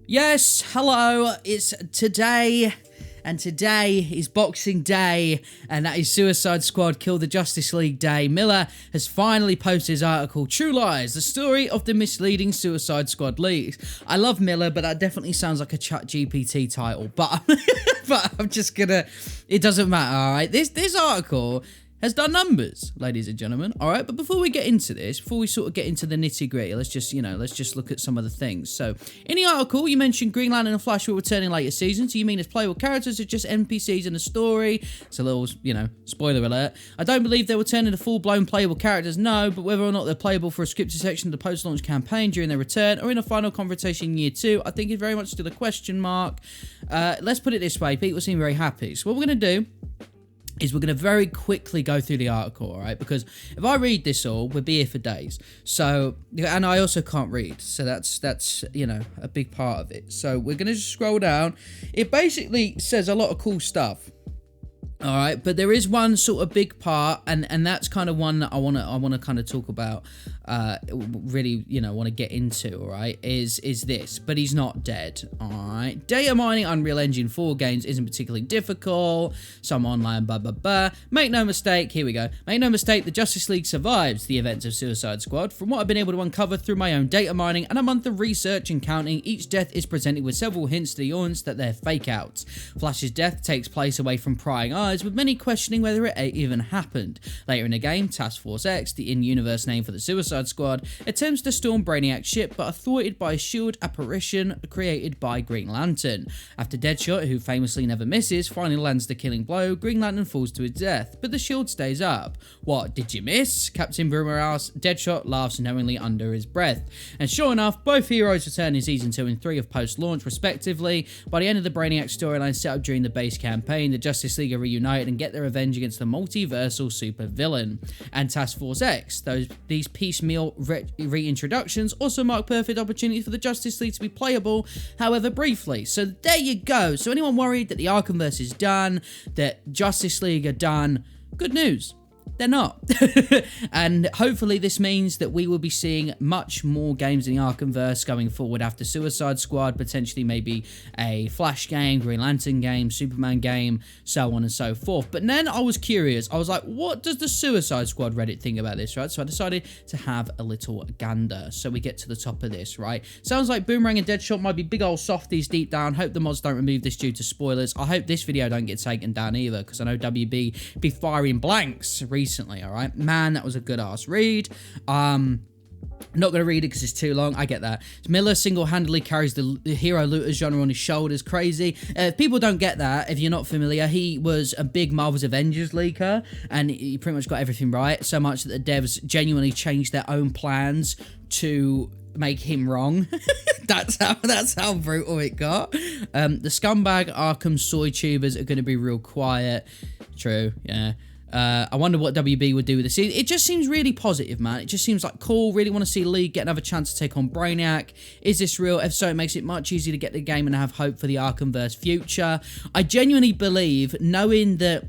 Yes, hello, it's today, and today is Boxing Day, and that is Suicide Squad Kill the Justice League Day. Miller has finally posted his article, True Lies, the story of the misleading Suicide Squad leaks. I love Miller, but that definitely sounds like a ChatGPT title, but I'm just gonna, it doesn't matter, alright? This article has done numbers, ladies and gentlemen, all right? But before we get into this, before we sort of get into the nitty-gritty, let's just look at some of the things. So, in the article, you mentioned Green Lantern and Flash will return in later seasons. So you mean as playable characters or just NPCs in the story? It's a little, spoiler alert. I don't believe they will turn into full-blown playable characters, no, but whether or not they're playable for a scripted section of the post-launch campaign during their return or in a final confrontation in year 2, I think is very much still a question mark. Let's put it this way, people seem very happy. So what we're going to do is we're going to very quickly go through the article, all right? Because if I read this all, we'll be here for days. So, and I also can't read, so that's a big part of it. So we're going to just scroll down. It basically says a lot of cool stuff. All right, but there is one sort of big part, and that's kind of one that I want to kind of talk about, really, want to get into, all right, is this, but he's not dead, all right? Data mining Unreal Engine 4 games isn't particularly difficult, some online, blah, blah, blah. Make no mistake, here we go. Make no mistake, the Justice League survives the events of Suicide Squad. From what I've been able to uncover through my own data mining and a month of research and counting, each death is presented with several hints to the audience that they're fake outs. Flash's death takes place away from prying eyes, with many questioning whether it even happened. Later in the game, Task Force X, the in-universe name for the Suicide Squad, attempts to storm Brainiac's ship but are thwarted by a shield apparition created by Green Lantern. After Deadshot, who famously never misses, finally lands the killing blow, Green Lantern falls to his death, but the shield stays up. What, did you miss? Captain Boomer asks. Deadshot laughs knowingly under his breath. And sure enough, both heroes return in Season 2 and 3 of post-launch respectively. By the end of the Brainiac storyline set up during the base campaign, the Justice League are reunited and get their revenge against the multiversal supervillain. And Task Force X, these piecemeal reintroductions also mark perfect opportunities for the Justice League to be playable, however briefly. So there you go. So anyone worried that the Arkhamverse is done, that Justice League are done, good news. They're not. And hopefully this means that we will be seeing much more games in the Arkhamverse going forward after Suicide Squad, potentially maybe a Flash game, Green Lantern game, Superman game, so on and so forth. But then I was curious. I was like, what does the Suicide Squad Reddit think about this, right? So I decided to have a little gander. So we get to the top of this, right? Sounds like Boomerang and Deadshot might be big old softies deep down. Hope the mods don't remove this due to spoilers. I hope this video don't get taken down either, because I know WB be firing blanks recently, all right? Man, that was a good ass read. Not going to read it because it's too long. I get that. Miller single-handedly carries the hero looter genre on his shoulders. Crazy. If people don't get that, if you're not familiar, he was a big Marvel's Avengers leaker, and he pretty much got everything right, so much that the devs genuinely changed their own plans to make him wrong. that's how brutal it got. The scumbag Arkham soy tubers are going to be real quiet. True, yeah. I wonder what WB would do with this. It just seems really positive, man. It just seems like cool. Really want to see League get another chance to take on Brainiac. Is this real? If so, it makes it much easier to get the game and have hope for the Arkhamverse future. I genuinely believe, knowing that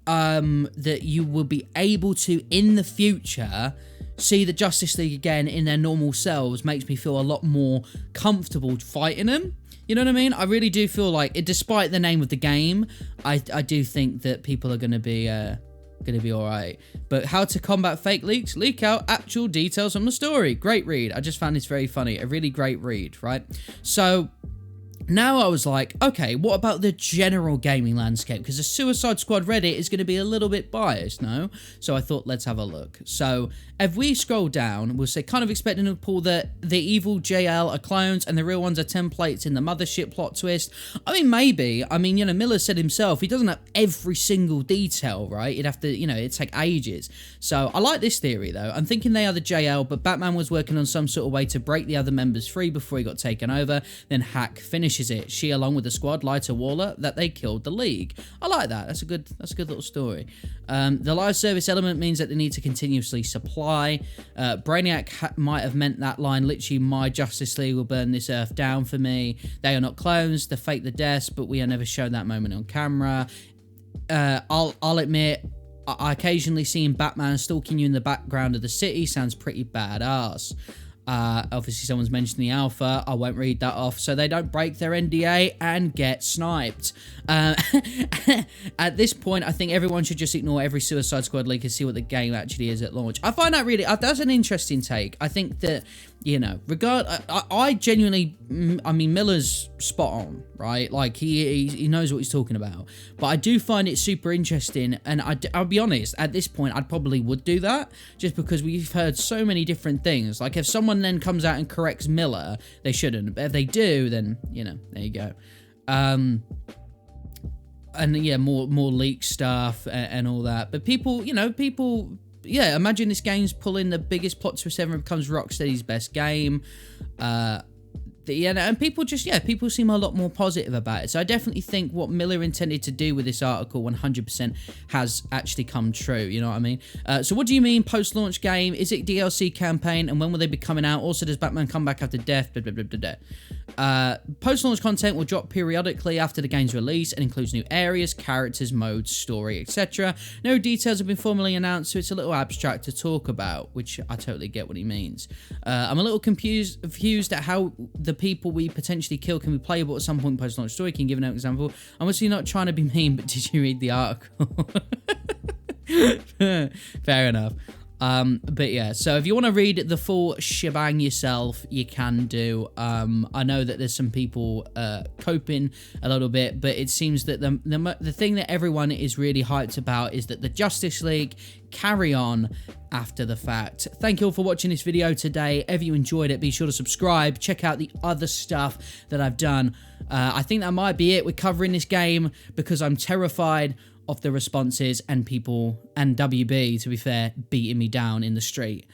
that you will be able to, in the future, see the Justice League again in their normal selves makes me feel a lot more comfortable fighting them. You know what I mean? I really do feel like, despite the name of the game, I do think that people are going to be all right. But how to combat fake leaks? Leak out actual details from the story. Great read. I just found this very funny. A really great read, right? So now I was like, okay, what about the general gaming landscape? Because the Suicide Squad Reddit is going to be a little bit biased, no? So I thought, let's have a look. So if we scroll down, we'll say, kind of expecting to pull the evil JL are clones and the real ones are templates in the mothership plot twist. I mean, maybe. I mean, Miller said himself, he doesn't have every single detail, right? It'd have to, it'd take ages. So I like this theory, though. I'm thinking they are the JL, but Batman was working on some sort of way to break the other members free before he got taken over. Then Hack finishes it. She, along with the squad, lied to Waller that they killed the League. I like that. That's a good little story. The live service element means that they need to continuously supply. Brainiac might have meant that line, literally, my Justice League will burn this earth down for me. They are not clones. They fake the deaths, but we are never shown that moment on camera. I'll admit, I occasionally seeing Batman stalking you in the background of the city sounds pretty badass. Obviously, someone's mentioned the alpha. I won't read that off so they don't break their NDA and get sniped. At this point, I think everyone should just ignore every Suicide Squad leak and see what the game actually is at launch. I find that really, that's an interesting take. I think that, you know, I genuinely, I mean, Miller's spot on, right? Like, he knows what he's talking about. But I do find it super interesting, and I'll be honest, at this point, I probably would do that, just because we've heard so many different things. Like, if someone then comes out and corrects Miller, they shouldn't. But if they do, then, you know, there you go. And yeah, more leak stuff and all that. But people, you know, yeah, imagine this game's pulling the biggest plot twist ever, becomes Rocksteady's best game. Yeah, and people just, yeah, people seem a lot more positive about it. So I definitely think what Miller intended to do with this article 100% has actually come true. You know what I mean? So what do you mean post-launch game? Is it DLC campaign? And when will they be coming out? Also, does Batman come back after death? Blah, blah, blah, blah, blah. Post-launch content will drop periodically after the game's release and includes new areas, characters, modes, story, etc. No details have been formally announced, so it's a little abstract to talk about, which I totally get what he means. I'm a little confused at how the people we potentially kill can be playable at some point post-launch story. Can you give an example? I'm obviously not trying to be mean, but did you read the article? Fair enough. But yeah, so if you want to read the full shebang yourself, you can do. I know that there's some people coping a little bit, but it seems that the thing that everyone is really hyped about is that the Justice League carry on after the fact. Thank you all for watching this video today. If you enjoyed it, be sure to subscribe. Check out the other stuff that I've done. I think that might be it with covering this game, because I'm terrified of the responses and people, and WB, to be fair, beating me down in the street.